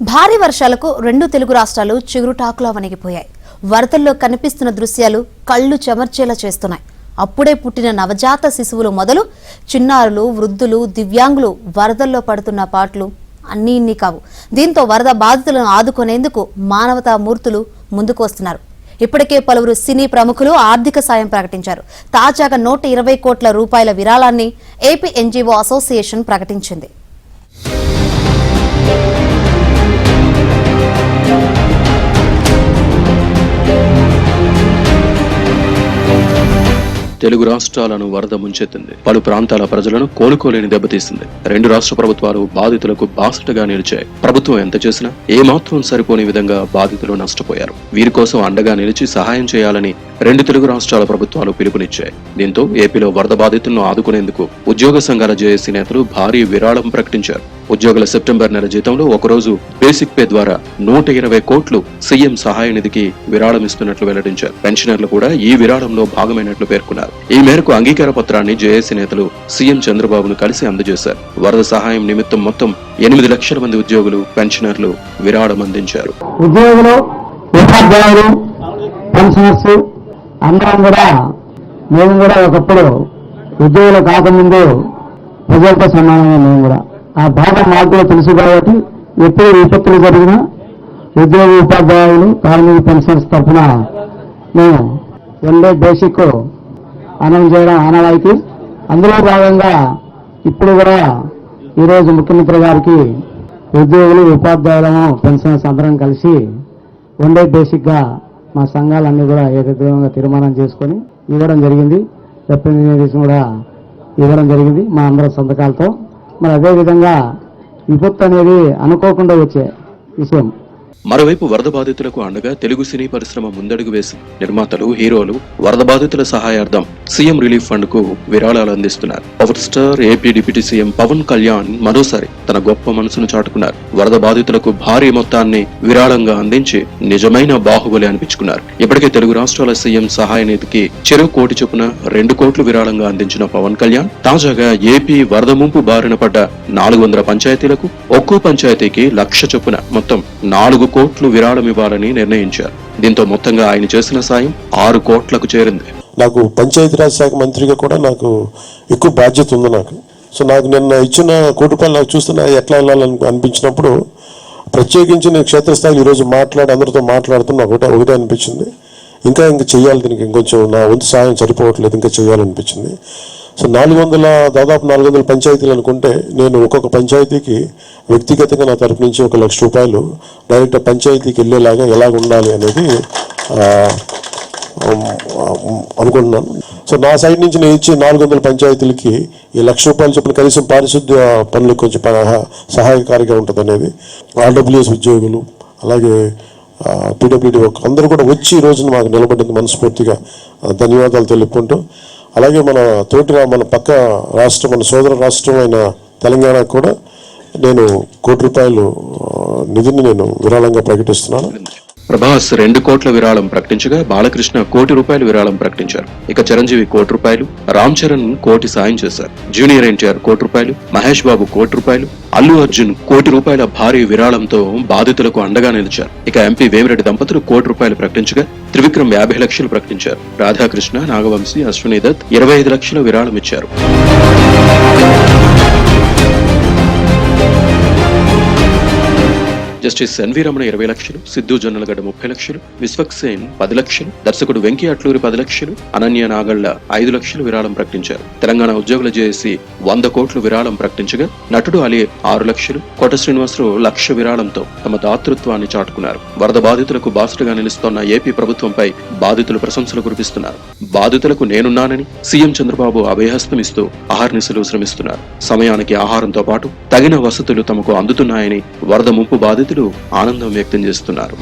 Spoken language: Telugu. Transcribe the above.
భారీ వర్షాలకు రెండు తెలుగు రాష్ట్రాలు చిగురుటాకులా వణిగిపోయాయి. వరదల్లో కనిపిస్తున్న దృశ్యాలు కళ్ళు చెమర్చేలా చేస్తున్నాయి. అప్పుడే పుట్టిన నవజాత శిశువులు మొదలు చిన్నారులు, వృద్ధులు, దివ్యాంగులు వరదల్లో పడుతున్న పాటలు అన్నీ కావు. దీంతో వరద బాధితులను ఆదుకునేందుకు మానవతా మూర్తులు ముందుకు వస్తున్నారు. ఇప్పటికే పలువురు సినీ ప్రముఖులు ఆర్థిక సాయం ప్రకటించారు. తాజాగా 120 కోట్ల రూపాయల విరాళాన్ని ఏపీ ఎన్జీఓ అసోసియేషన్ ప్రకటించింది. తెలుగు రాష్ట్రాలను వరద ముంచెత్తింది. పలు ప్రాంతాల ప్రజలను కోలుకోలేని దెబ్బతీసింది. రెండు రాష్ట్ర ప్రభుత్వాలు బాధితులకు బాసటగా నిలిచాయి. ప్రభుత్వం ఎంత చేసినా ఏమాత్రం సరిపోని విధంగా బాధితులు నష్టపోయారు. వీరి కోసం అండగా నిలిచి సహాయం చేయాలని రెండు తెలుగు రాష్ట్రాల ప్రభుత్వాలు పిలుపునిచ్చాయి. దీంతో ఏపీలో వరద బాధితులను ఆదుకునేందుకు ఉద్యోగ సంఘాల జేఏసీ నేతలు భారీ విరాళం ప్రకటించారు. ఉద్యోగుల సెప్టెంబర్ నెల జీతంలో ఒకరోజు బేసిక్ పే ద్వారా 120 కోట్లు సీఎం సహాయ నిధికి విరాళం ఇస్తున్నట్లు వెల్లడించారు. పెన్షనర్లు కూడా ఈ విరాళంలో భాగమైనట్లు పేర్కొన్నారు. ఈ మేరకు అంగీకార పత్రాన్ని జేఏసీ నేతలు సీఎం చంద్రబాబును కలిసి అందజేశారు. వరద సహాయం నిమిత్తం మొత్తం 8 లక్షల మంది ఉద్యోగులు, పెన్షనర్లు విరాళం అందించారు. ఉద్యోగులు, ఉపాధ్యాయులు, పెన్షనర్స్ అందరం కూడా మేము కూడా ఒకప్పుడు ఉద్యోగులు కాకముందు ప్రజలతో సమానంగా మేము కూడా ఆ బాధ మాకు కూడా తెలుసు కాబట్టి ఎప్పుడు విపత్తులు జరిగినా ఉద్యోగ, ఉపాధ్యాయులు, కార్మిక, పెన్షనర్స్ తరఫున మేము వన్ డే బేసిక్ అనౌన్స్ చేయడం ఆనవాయితీ. అందులో భాగంగా ఇప్పుడు కూడా ఈరోజు ముఖ్యమంత్రి గారికి ఉద్యోగులు, ఉపాధ్యాయులను, పెన్షనర్స్ అందరం కలిసి వన్ డే బేసిక్ గా మా సంఘాలన్నీ కూడా ఏకగ్రీవంగా తీర్మానం చేసుకొని ఇవ్వడం జరిగింది. రిప్రజెంటేషన్ కూడా ఇవ్వడం జరిగింది మా అందరి సంతకాలతో. మరి అదేవిధంగా విపత్తు అనేది అనుకోకుండా వచ్చే విషయం. మరోవైపు వరద బాధితులకు అండగా తెలుగు సినీ పరిశ్రమ ముందడుగు వేసి నిర్మాతలు, హీరోలు వరద బాధితుల సహాయార్థం సీఎం రిలీఫ్ ఫండ్ కు విరాళాలు అందిస్తున్నారు. Power star AP deputy CM Pawan Kalyan మరోసారి తన గొప్ప మనసును చాటుకున్నారు. వరద బాధితులకు భారీ మొత్తాన్ని విరాళంగా అందించి నిజమైన బాహుబలి అనిపించుకున్నారు. ఇప్పటికే తెలుగు రాష్ట్రాల సీఎం సహాయ నిధికి చెరో కోటి చొప్పున 2 కోట్లు విరాళంగా అందించిన పవన్ కళ్యాణ్ తాజాగా ఏపీ వరద ముంపు బారిన పడ్డ 400 పంచాయతీలకు ఒక్కో పంచాయతీకి 1,00,000 చొప్పున మొత్తం 4 కోట్లు విరాళం ఇవ్వాలని నిర్ణయించారు. దీంతో మొత్తంగా ఆయన చేసిన సాయం 6 కోట్లకు చేరింది. నాకు పంచాయతీరాజ్ శాఖ మంత్రిగా కూడా నాకు ఎక్కువ బాధ్యత ఉంది నాకు. సో నాకు నిన్న ఇచ్చిన ₹1 కోటి నాకు చూస్తున్నా ఎట్లా వెళ్ళాలని అనిపించినప్పుడు ప్రత్యేకించి నేను క్షేత్రస్థాయిలో ఈరోజు అందరితో మాట్లాడుతున్నా ఒకటే అనిపించింది. ఇంకా చెయ్యాలి, దీనికి ఇంకొంచెం నా వంతు సాయం సరిపోవట్లేదు, ఇంకా చెయ్యాలనిపించింది. సో దాదాపు 400 పంచాయతీలు అనుకుంటే నేను ఒక్కొక్క పంచాయతీకి వ్యక్తిగతంగా నా తరపు నుంచి ₹1,00,000 డైరెక్ట్ పంచాయతీకి వెళ్ళేలాగా ఎలాగ ఉండాలి అనేది అనుకుంటున్నాను. సో నా సైడ్ నుంచి నేను ఇచ్చి 400 పంచాయతీలకి ఈ ₹1,00,000 చొప్పున కనీసం పారిశుద్ధ్య పనులకు కొంచెం సహాయకారిగా ఉంటుంది అనేది ఆర్డబ్ల్యూఎస్ ఉద్యోగులు, అలాగే పీడబ్ల్యూడీ అందరూ కూడా వచ్చి ఈ రోజున మాకు నిలబడింది. మనస్ఫూర్తిగా ధన్యవాదాలు తెలుపుకుంటూ, అలాగే మన పక్క రాష్ట్రం, మన సోదర రాష్ట్రం అయిన తెలంగాణకు కూడా నేను ₹1 కోటి నిధిని నేను విరాళంగా ప్రకటిస్తున్నాను. ప్రభాస్ 2 కోట్ల విరాళం ప్రకటించగా బాలకృష్ణ ₹1 కోటి విరాళం ప్రకటించారు. ఇక చిరంజీవి ₹1 కోటి, రామ్ చరణ్ ₹1 కోటి సాయం చేశారు. జూనియర్ ఎన్టీఆర్ ₹1 కోటి, మహేష్ బాబు ₹1 కోటి, అల్లు అర్జున్ ₹1 కోటి భారీ విరాళంతో బాధితులకు అండగా నిలిచారు. ఇక ఎంపీ వేమిరెడ్డి దంపతులు ₹1 కోటి ప్రకటించగా త్రివిక్రమ్ 50 లక్షలు ప్రకటించారు. రాధాకృష్ణ, నాగవంశీ, అశ్విని దత్ 25 లక్షల విరాళం ఇచ్చారు. జస్టిస్ ఎన్వి రమణ 20 లక్షలు, సిద్ధు జొన్నలగడ్డ 30 లక్షలు, విశ్వక్సేన్ 10 లక్షలు, దర్శకుడు వెంకీ అట్లూరి 10 లక్షలు, అనన్య నాగళ్ల 5 లక్షలు విరాళం ప్రకటించారు. తెలంగాణ ఉద్యోగుల జేఏసీ 100 కోట్లు విరాళం ప్రకటించగా నటుడు అలీ 6 లక్షలు, కోట శ్రీనివాసరావు 1,00,000 విరాళంతో తమ దాతృత్వాన్ని చాటుకున్నారు. వరద బాధితులకు బాసటగా నిలుస్తోన్న ఏపీ ప్రభుత్వంపై బాధితులు ప్రశంసలు కురిపిస్తున్నారు. బాధితులకు నేనున్నానని సీఎం చంద్రబాబు అభయహస్తమిస్తూ అహర్నిశలు శ్రమిస్తున్నారు. సమయానికి ఆహారంతో పాటు తగిన వసతులు తమకు అందుతున్నాయని వరద ముంపు బాధితులు ఆనందం వ్యక్తం చేస్తున్నారు.